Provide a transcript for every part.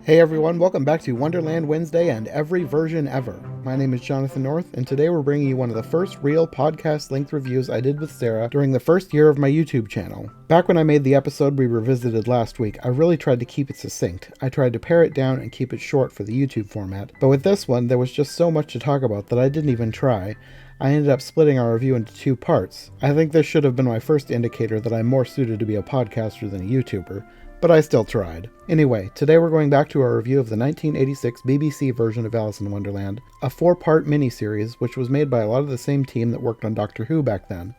Hey everyone, welcome back to Wonderland Wednesday and every version ever. My name is Jonathan North, and today we're bringing you one of the first real podcast-length reviews I did with Sarah during the first year of my YouTube channel. Back when I made the episode we revisited last week, I really tried to keep it succinct. I tried to pare it down and keep it short for the YouTube format, but with this one, there was just so much to talk about that I didn't even try. I ended up splitting our review into two parts. I think this should have been my first indicator that I'm more suited to be a podcaster than a YouTuber, but I still tried. Anyway, today we're going back to our review of the 1986 BBC version of Alice in Wonderland, a 4-part miniseries which was made by a lot of the same team that worked on Doctor Who back then.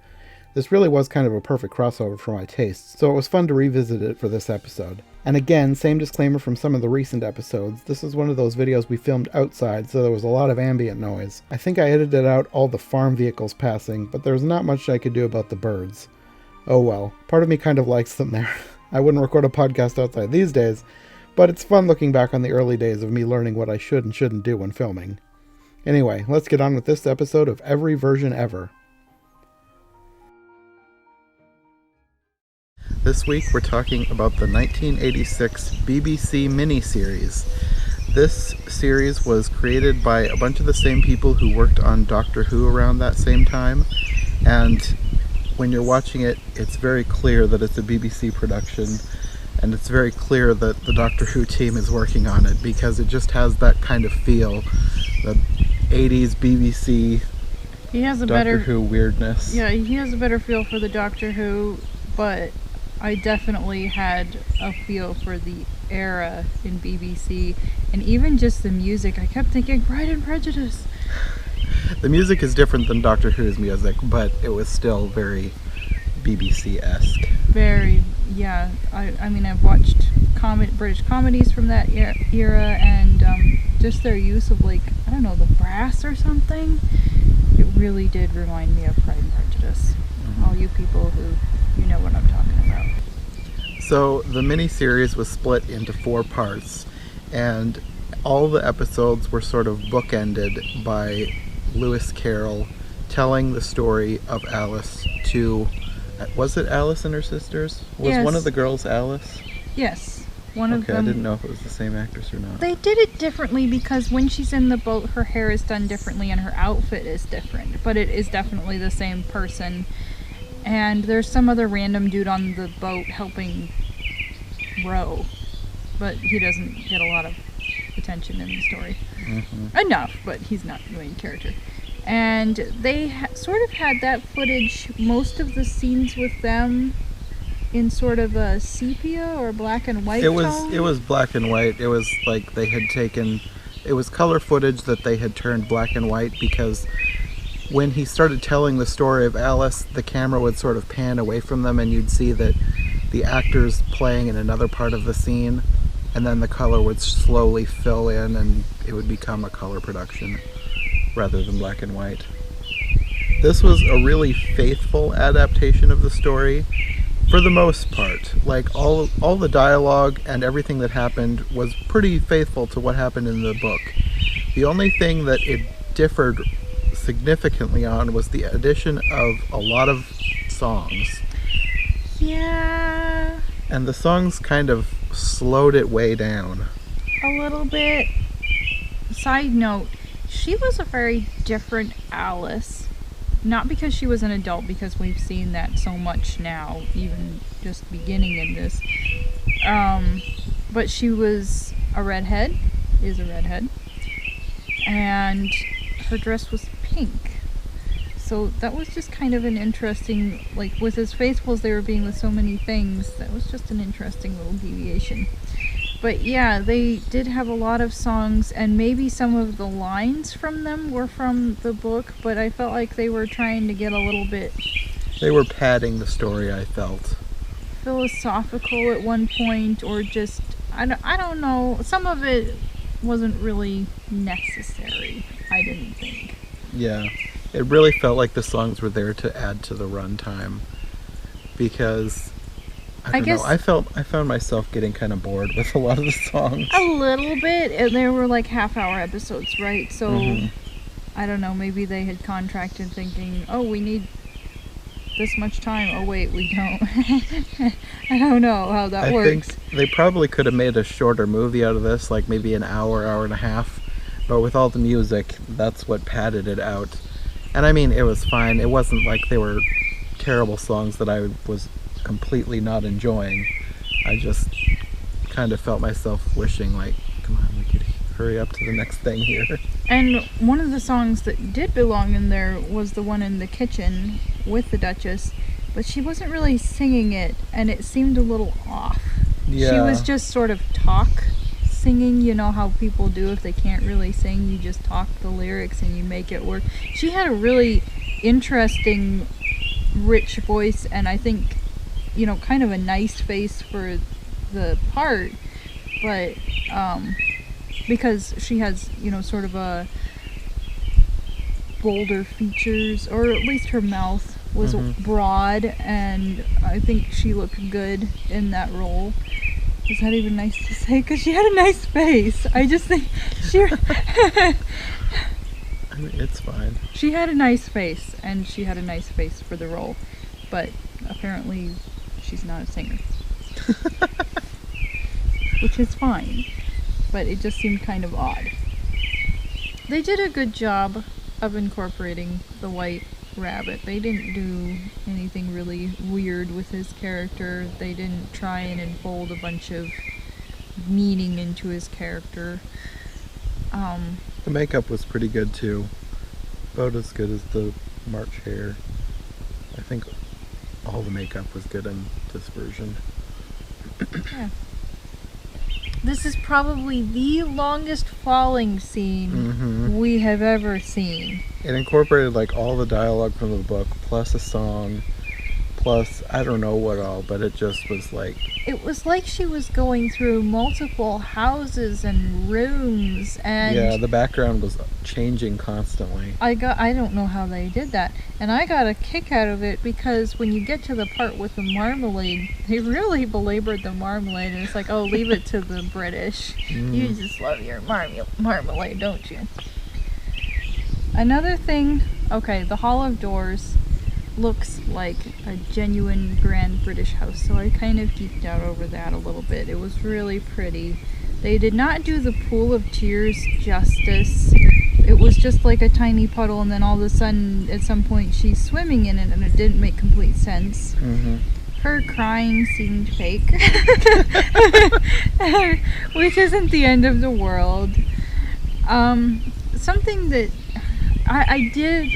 This really was kind of a perfect crossover for my tastes, so it was fun to revisit it for this episode. And again, same disclaimer from some of the recent episodes, this is one of those videos we filmed outside, so there was a lot of ambient noise. I think I edited out all the farm vehicles passing, but there was not much I could do about the birds. Oh well, part of me kind of likes them there. I wouldn't record a podcast outside these days, but it's fun looking back on the early days of me learning what I should and shouldn't do when filming. Anyway, let's get on with this episode of Every Version Ever. This week we're talking about the 1986 BBC Miniseries. This series was created by a bunch of the same people who worked on Doctor Who around that same time, and when you're watching it, it's very clear that it's a BBC production, and it's very clear that the Doctor Who team is working on it because it just has that kind of feel, the 80s BBC Doctor Who weirdness. Yeah, he has a better feel for the Doctor Who, but I definitely had a feel for the era in BBC, and even just the music. I kept thinking Pride and Prejudice. The music is different than Doctor Who's music, but it was still very BBC-esque. Very, yeah. I mean, I've watched British comedies from that era, and just their use of, like, I don't know, the brass or something. It really did remind me of Pride and Prejudice. Mm-hmm. All you people who, you know what I'm talking about. So the miniseries was split into 4 parts, and all the episodes were sort of bookended by Lewis Carroll telling the story of Alice to, was it Alice and her sisters? Was yes. One of the girls Alice? Yes, one of them. Okay, I didn't know if it was the same actress or not. They did it differently because when she's in the boat, her hair is done differently and her outfit is different, but it is definitely the same person. And there's some other random dude on the boat helping row, but he doesn't get a lot of attention in the story. Mm-hmm. Enough, but he's not the main character. And they sort of had that footage, most of the scenes with them, in sort of a sepia or black and white tone. It was black and white. It was like they had taken, it was color footage that they had turned black and white because when he started telling the story of Alice, the camera would sort of pan away from them and you'd see that the actor's playing in another part of the scene, and then the color would slowly fill in and it would become a color production rather than black and white. This was a really faithful adaptation of the story for the most part. Like all the dialogue and everything that happened was pretty faithful to what happened in the book. The only thing that it differed significantly on was the addition of a lot of songs. Yeah. And the songs kind of slowed it way down. A little bit. Side note, she was a very different Alice. Not because she was an adult, because we've seen that so much now, even just beginning in this. But she was a redhead, is a redhead. And her dress was pink. So that was just kind of an interesting, like with as faithful as they were being with so many things, that was just an interesting little deviation. But yeah, they did have a lot of songs, and maybe some of the lines from them were from the book, but I felt like they were trying to get a little bit... They were padding the story, I felt. Philosophical at one point, or just, I don't know, some of it wasn't really necessary, I didn't think. Yeah. It really felt like the songs were there to add to the runtime, because I found myself getting kind of bored with a lot of the songs. A little bit, and they were like half-hour episodes, right? So I don't know, maybe they had contracted thinking, oh, we need this much time. Oh wait, we don't. I don't know how that works. I think they probably could have made a shorter movie out of this, like maybe an hour, hour and a half. But with all the music, that's what padded it out. And I mean, it was fine. It wasn't like they were terrible songs that I was completely not enjoying. I just kind of felt myself wishing, like, come on, we could hurry up to the next thing here. And one of the songs that did belong in there was the one in the kitchen with the Duchess, but she wasn't really singing it, and it seemed a little off. Yeah. She was just sort of talk singing, you know how people do if they can't really sing, you just talk the lyrics and you make it work. She had a really interesting, rich voice, and I think, you know, kind of a nice face for the part, but because she has, you know, sort of a bolder features, or at least her mouth was broad, and I think she looked good in that role. Is that even nice to say? Because she had a nice face. I just think she... I mean, it's fine. She had a nice face, and she had a nice face for the role, but apparently she's not a singer. Which is fine, but it just seemed kind of odd. They did a good job of incorporating the White Rabbit. They didn't do anything really weird with his character. They didn't try and unfold a bunch of meaning into his character. The makeup was pretty good too. About as good as the March Hare. I think all the makeup was good in this version. Yeah. This is probably the longest falling scene we have ever seen. It incorporated like all the dialogue from the book, plus a song, plus I don't know what all, but it just was like... It was like she was going through multiple houses and rooms, and... Yeah, the background was changing constantly. I don't know how they did that. And I got a kick out of it because when you get to the part with the marmalade, they really belabored the marmalade, and it's like, oh, leave it to the British. You just love your marmalade, don't you? Another thing, okay, the Hall of Doors looks like a genuine grand British house, so I kind of geeked out over that a little bit. It was really pretty. They did not do the Pool of Tears justice. It was just like a tiny puddle, and then all of a sudden at some point she's swimming in it, and it didn't make complete sense. Her crying seemed fake. Which isn't the end of the world. Something that I did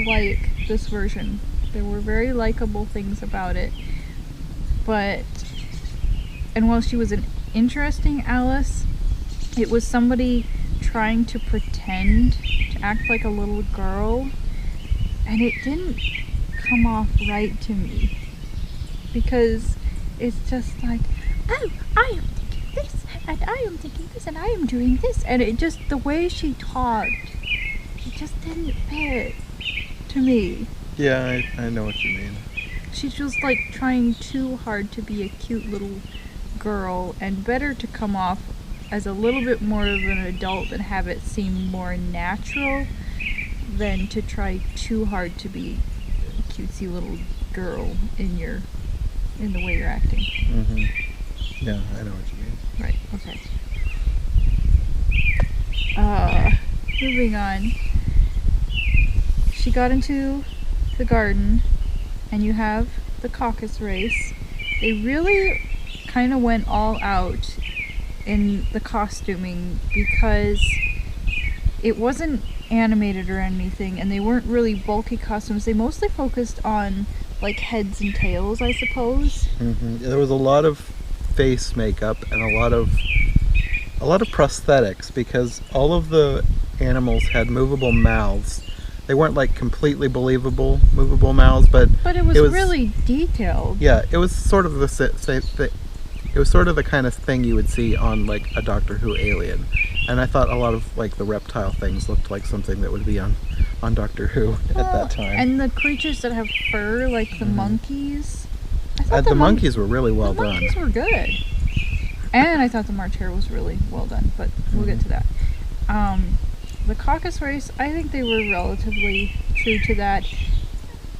like this version. There were very likable things about it, and while she was an interesting Alice, it was somebody trying to pretend to act like a little girl, and it didn't come off right to me, because it's just like, oh, I am thinking this, and I am thinking this, and I am doing this, and it just, the way she talked, it just didn't fit to me. Yeah, I know what you mean. She was like trying too hard to be a cute little girl, and better to come off as a little bit more of an adult and have it seem more natural than to try too hard to be a cutesy little girl in the way you're acting. Yeah, I know what you mean. Right, okay. Moving on. She got into the garden, and you have the caucus race. They really kind of went all out in the costuming, because it wasn't animated or anything, and they weren't really bulky costumes. They mostly focused on like heads and tails, I suppose. There was a lot of face makeup and a lot of prosthetics, because all of the animals had movable mouths. They weren't like completely believable movable mouths, but it was really detailed. Yeah, it was sort of it was sort of the kind of thing you would see on like a Doctor Who alien, and I thought a lot of like the reptile things looked like something that would be on Doctor Who at that time. And the creatures that have fur, like the monkeys. I thought the monkeys were really well done. The monkeys were good, and I thought the March Hare was really well done. But we'll get to that. The caucus race, I think they were relatively true to that.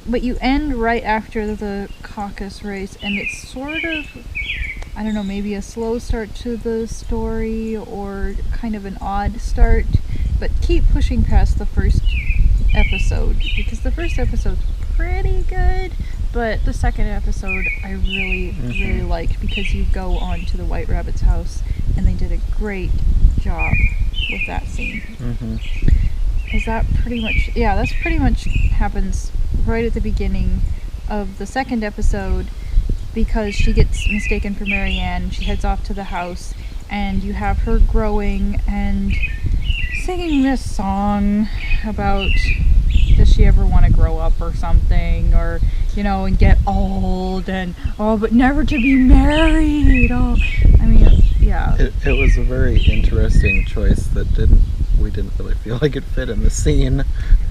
but you end right after the caucus race, and it's sort of, I don't know, maybe a slow start to the story or kind of an odd start, but keep pushing past the first episode, because the first episode's pretty good, but the second episode I really liked, because you go on to the White Rabbit's house and they did a great job with that scene. Is that pretty much, yeah, that's pretty much happens right at the beginning of the second episode, because she gets mistaken for Marianne. She heads off to the house, and you have her growing and singing this song about, does she ever want to grow up or something, or, you know, and get old, and, oh, but never to be married. Oh, I mean, yeah. It was a very interesting choice that we didn't really feel like it fit in the scene.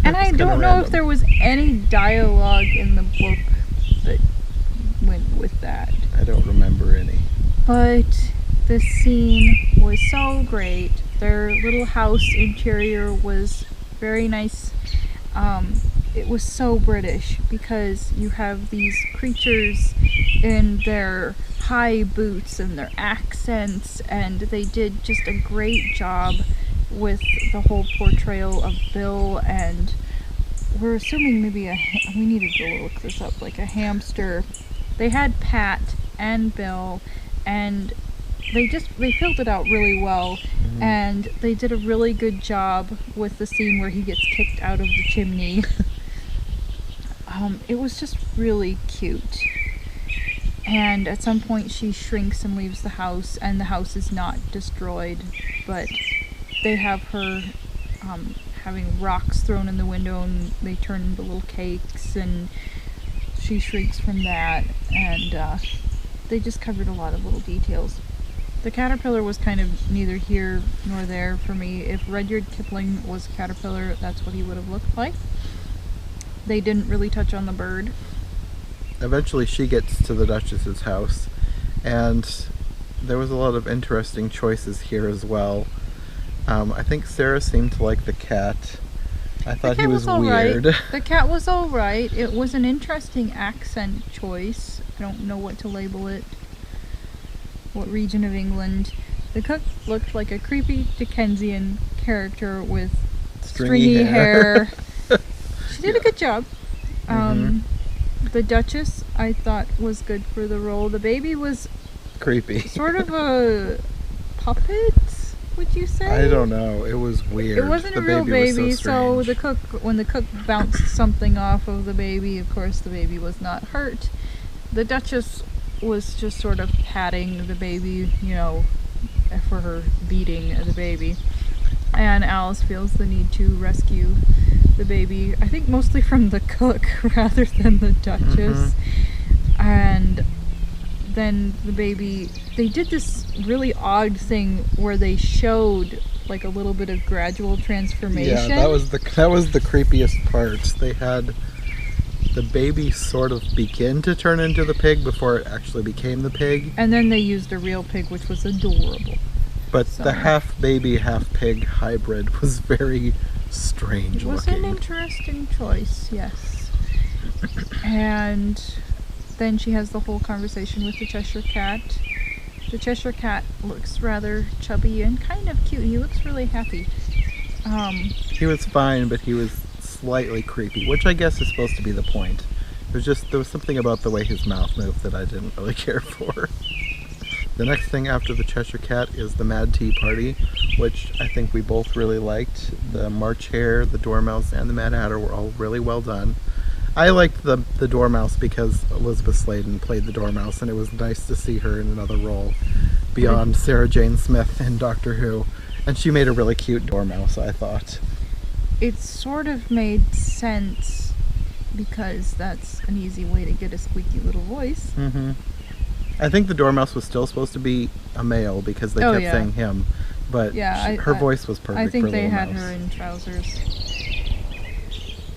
And I don't know if there was any dialogue in the book that went with that. I don't remember any. But this scene was so great. Their little house interior was very nice. It was so British, because you have these creatures in their high boots and their accents, and they did just a great job with the whole portrayal of Bill, and we're assuming maybe we needed to look this up, like a hamster. They had Pat and Bill, and they filled it out really well, and they did a really good job with the scene where he gets kicked out of the chimney. It was just really cute. And at some point she shrinks and leaves the house, and the house is not destroyed, but they have her having rocks thrown in the window, and they turn into little cakes, and she shrieks from that, and they just covered a lot of little details. The caterpillar was kind of neither here nor there for me. If Rudyard Kipling was a caterpillar, that's what he would have looked like. They didn't really touch on the bird. Eventually she gets to the Duchess's house, and there was a lot of interesting choices here as well. I think Sarah seemed to like the cat. I thought he was weird. The cat was alright. It was an interesting accent choice. I don't know what to label it. What region of England. The cook looked like a creepy Dickensian character with stringy hair. She did a good job. The Duchess, I thought, was good for the role. The baby was creepy. Sort of a puppet, would you say? I don't know. It was weird. It wasn't a real baby, so the cook, when the cook bounced something off of the baby, of course the baby was not hurt. The Duchess was just sort of patting the baby, you know, for her beating the baby. And Alice feels the need to rescue the baby, I think mostly from the cook rather than the Duchess. And then the baby, they did this really odd thing where they showed like a little bit of gradual transformation. Yeah, that was the creepiest part. They had the baby sort of begin to turn into the pig before it actually became the pig. And then they used a real pig, which was adorable. But the half baby, half pig hybrid was very strange looking. It was an interesting choice, yes. And then she has the whole conversation with the Cheshire Cat. The Cheshire Cat looks rather chubby and kind of cute. He looks really happy. He was fine, but he was slightly creepy, which I guess is supposed to be the point. There was something about the way his mouth moved that I didn't really care for. The next thing after the Cheshire Cat is the Mad Tea Party, which I think we both really liked. The March Hare, the Dormouse, and the Mad Hatter were all really well done. I liked the Dormouse because Elizabeth Sladen played the Dormouse, and it was nice to see her in another role beyond Sarah Jane Smith in Doctor Who. And she made a really cute Dormouse, I thought. It sort of made sense because that's an easy way to get a squeaky little voice. I think the Dormouse was still supposed to be a male because they kept saying him, but her voice was perfect. I think for they Little had Mouse. her in trousers.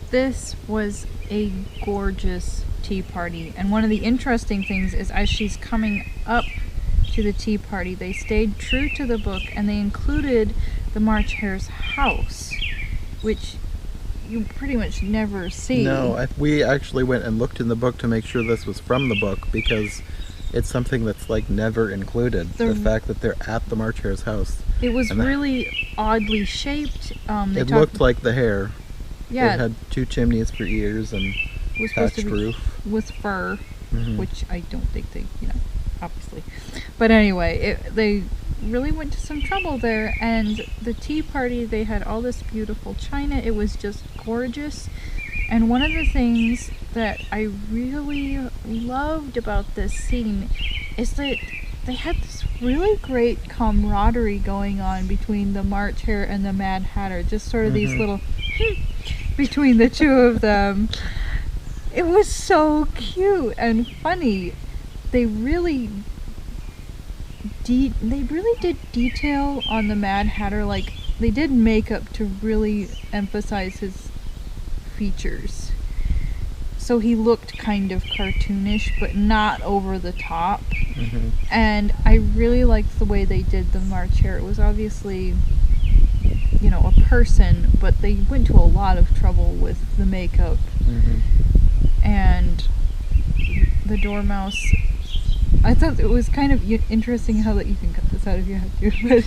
This was a gorgeous tea party, and one of the interesting things is as she's coming up to the tea party, they stayed true to the book and they included the March Hare's house, which you pretty much never see. No, we actually went and looked in the book to make sure this was from the book, because it's something that's like never included. The fact that they're at the March Hare's house. It was really oddly shaped. It looked like the hare. Yeah. It had 2 chimneys for ears and was thatched roof. With fur, which I don't think they, obviously. But anyway, they really went to some trouble there, and the tea party, they had all this beautiful china. It was just gorgeous. And one of the things that I really loved about this scene is that they had this really great camaraderie going on between the March Hare and the Mad Hatter. Just sort of these little between the two of them. It was so cute and funny. They really did detail on the Mad Hatter. Like, they did makeup to really emphasize his features. So he looked kind of cartoonish, but not over the top. And I really liked the way they did the March Hare. It was obviously, a person, but they went to a lot of trouble with the makeup. And the Dormouse, I thought it was kind of interesting how that you can cut this out if you have to, but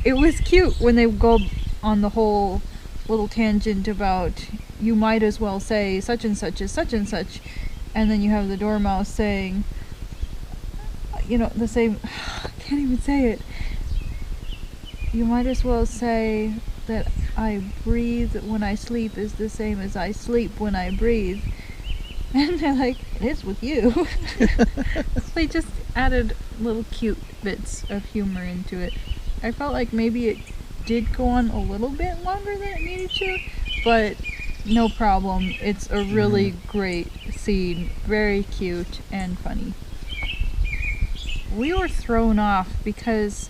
it was cute when they go on the whole little tangent about, you might as well say such and such is such and such, and then you have the Dormouse saying, the same, I can't even say it. You might as well say that I breathe when I sleep is the same as I sleep when I breathe. And they're like, it is with you. They just added little cute bits of humor into it. I felt like maybe it did go on a little bit longer than it needed to, but no problem. It's a really great scene. Very cute and funny. We were thrown off because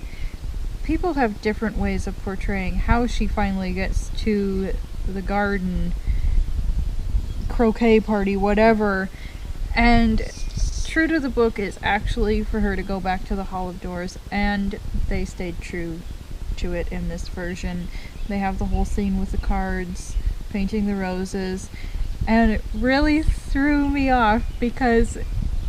people have different ways of portraying how she finally gets to the garden, croquet party, whatever. And true to the book is actually for her to go back to the Hall of Doors, and they stayed true to it in this version. They have the whole scene with the cards, painting the roses, and it really threw me off because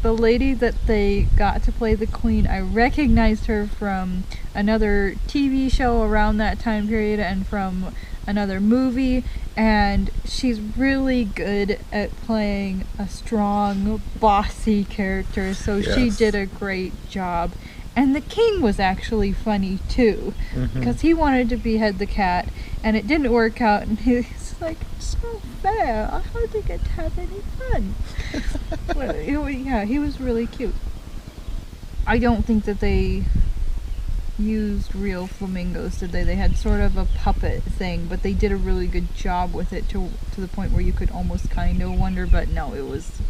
the lady that they got to play the queen, I recognized her from another TV show around that time period and from another movie, and she's really good at playing a strong, bossy character, so she did a great job. And the king was actually funny too, because he wanted to behead the cat, and it didn't work out, and he's like, so fair, I hardly get to have any fun. Well, he was really cute. I don't think that they used real flamingos, did they? They had sort of a puppet thing, but they did a really good job with it to the point where you could almost kind of wonder, but no, it was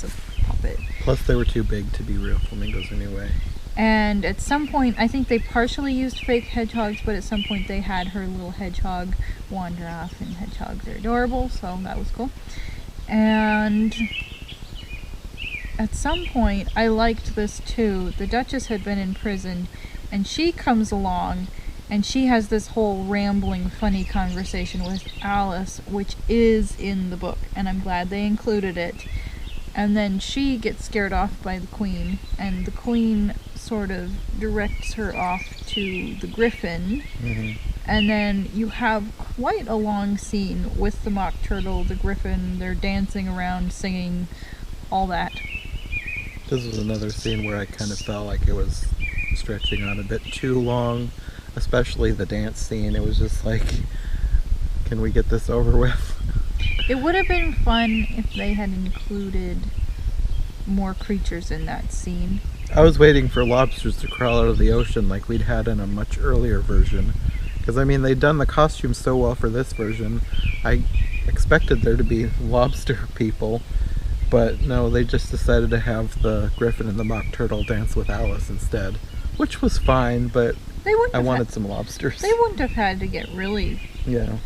a puppet. Plus they were too big to be real flamingos anyway. And at some point, I think they partially used fake hedgehogs, but at some point they had her little hedgehog wander off, and hedgehogs are adorable, so that was cool. And at some point, I liked this too. The Duchess had been in prison, and she comes along, and she has this whole rambling, funny conversation with Alice, which is in the book, and I'm glad they included it. And then she gets scared off by the queen, and the queen sort of directs her off to the griffin. And then you have quite a long scene with the mock turtle, the griffin, they're dancing around, singing, all that. This was another scene where I kind of felt like it was stretching on a bit too long, especially the dance scene. It was just like, can we get this over with? It would have been fun if they had included more creatures in that scene. I was waiting for lobsters to crawl out of the ocean like we'd had in a much earlier version. Because, I mean, they'd done the costumes so well for this version. I expected there to be lobster people. But no, they just decided to have the griffin and the mock turtle dance with Alice instead. Which was fine, but I wanted some lobsters. They wouldn't have had to get really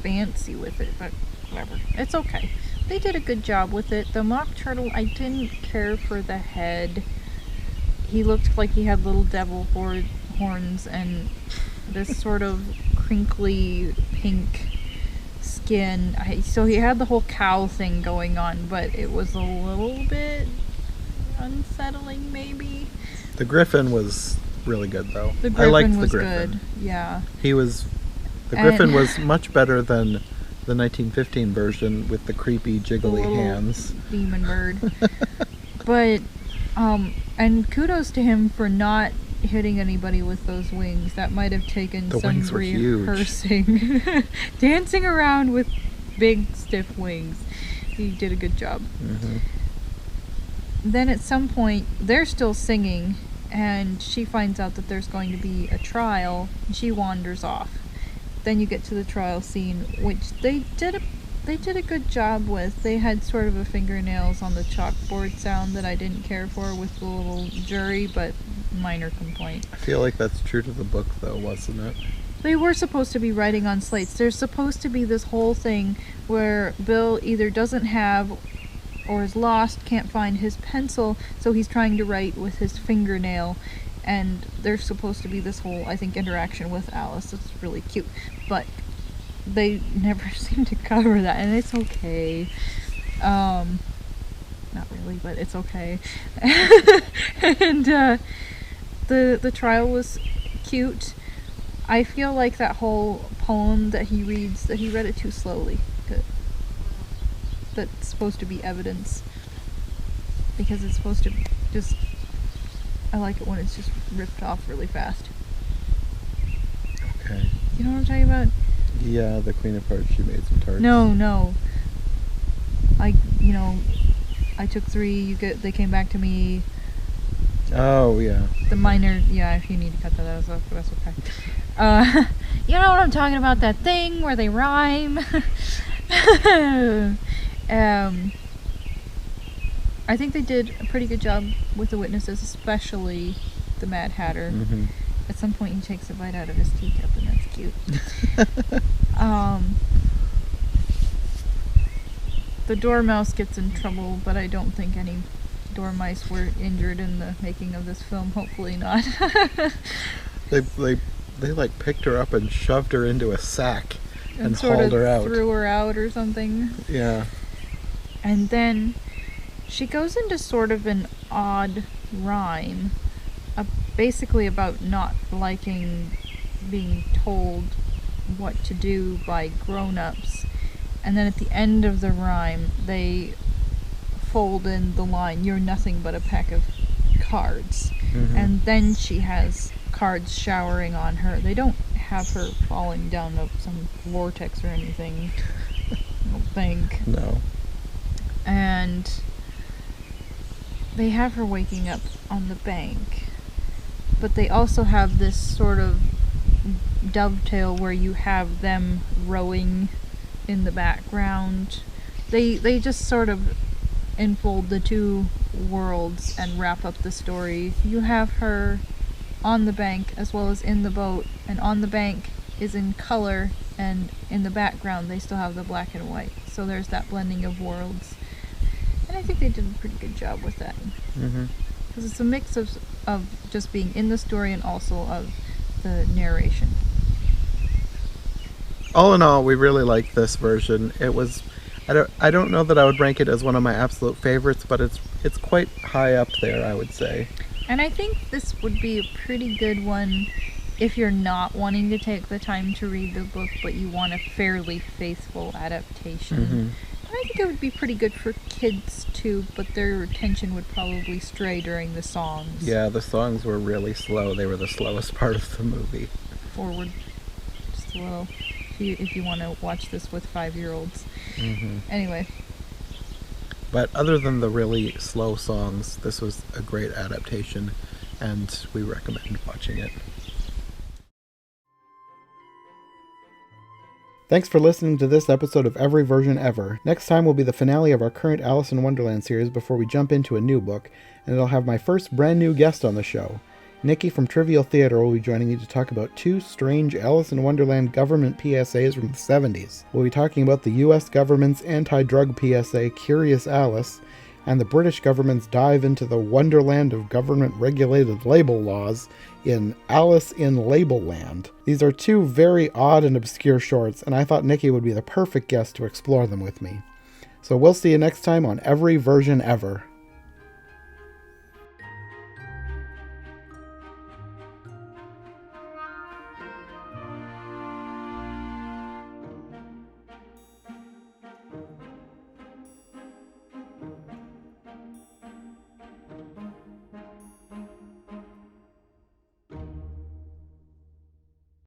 fancy with it, but whatever. It's okay. They did a good job with it. The mock turtle, I didn't care for the head. He looked like he had little devil horns and this sort of crinkly pink skin. So he had the whole cow thing going on, but it was a little bit unsettling, maybe. The griffin was really good, though. The I liked griffin was the griffin. good, yeah. The griffin was much better than the 1915 version with the creepy, jiggly hands. Demon bird. But, and kudos to him for not hitting anybody with those wings. That might have taken some rehearsing. Dancing around with big, stiff wings. He did a good job. Mm-hmm. Then at some point, they're still singing, and she finds out that there's going to be a trial, and she wanders off. Then you get to the trial scene, which they did a good job with. They had sort of a fingernails on the chalkboard sound that I didn't care for with the little jury, but minor complaint. I feel like that's true to the book, though, wasn't it? They were supposed to be writing on slates. There's supposed to be this whole thing where Bill either doesn't have or is lost, can't find his pencil, so he's trying to write with his fingernail. And there's supposed to be this whole, I think, interaction with Alice. It's really cute. But they never seem to cover that, and it's okay. Not really, but it's okay. And the trial was cute. I feel like that whole poem that he reads, that he read it too slowly. That's supposed to be evidence. Because it's supposed to just... I like it when it's just ripped off really fast. Okay. You know what I'm talking about? Yeah, the Queen of Hearts, she made some tarts. No. I took 3, they came back to me. Oh, yeah. The minor, yeah, if you need to cut that out, that's okay. You know what I'm talking about, that thing where they rhyme? I think they did a pretty good job with the witnesses, especially the Mad Hatter. Mm-hmm. At some point he takes a bite out of his teacup, and that's cute. The dormouse gets in trouble, but I don't think any dormice were injured in the making of this film. Hopefully not. They like picked her up and shoved her into a sack and sort hauled of her out. threw her out or something. Yeah. And then she goes into sort of an odd rhyme, basically about not liking being told what to do by grown-ups. And then at the end of the rhyme, they fold in the line, "You're nothing but a pack of cards." Mm-hmm. And then she has cards showering on her. They don't have her falling down some vortex or anything, I don't think. No. And they have her waking up on the bank. But they also have this sort of dovetail where you have them rowing in the background. They just sort of enfold the two worlds and wrap up the story. You have her on the bank as well as in the boat, and on the bank is in color, and in the background they still have the black and white. So there's that blending of worlds. And I think they did a pretty good job with that. Mm-hmm. Because it's a mix of just being in the story and also of the narration. All in all, we really liked this version. It was, I don't know that I would rank it as one of my absolute favorites, but it's quite high up there, I would say. And I think this would be a pretty good one if you're not wanting to take the time to read the book, but you want a fairly faithful adaptation. Mm-hmm. I think it would be pretty good for kids too, but their attention would probably stray during the songs. Yeah, the songs were really slow. They were the slowest part of the movie. Forward, slow. If you want to watch this with 5-year-olds. Mm-hmm. Anyway. But other than the really slow songs, this was a great adaptation, and we recommend watching it. Thanks for listening to this episode of Every Version Ever. Next time will be the finale of our current Alice in Wonderland series before we jump into a new book, and it'll have my first brand new guest on the show. Nikki from Trivial Theater will be joining me to talk about 2 strange Alice in Wonderland government PSAs from the 70s. We'll be talking about the US government's anti-drug PSA Curious Alice, and the British government's dive into the wonderland of government-regulated label laws in Alice in Label Land. These are two very odd and obscure shorts, and I thought Nikki would be the perfect guest to explore them with me. So we'll see you next time on Every Version Ever.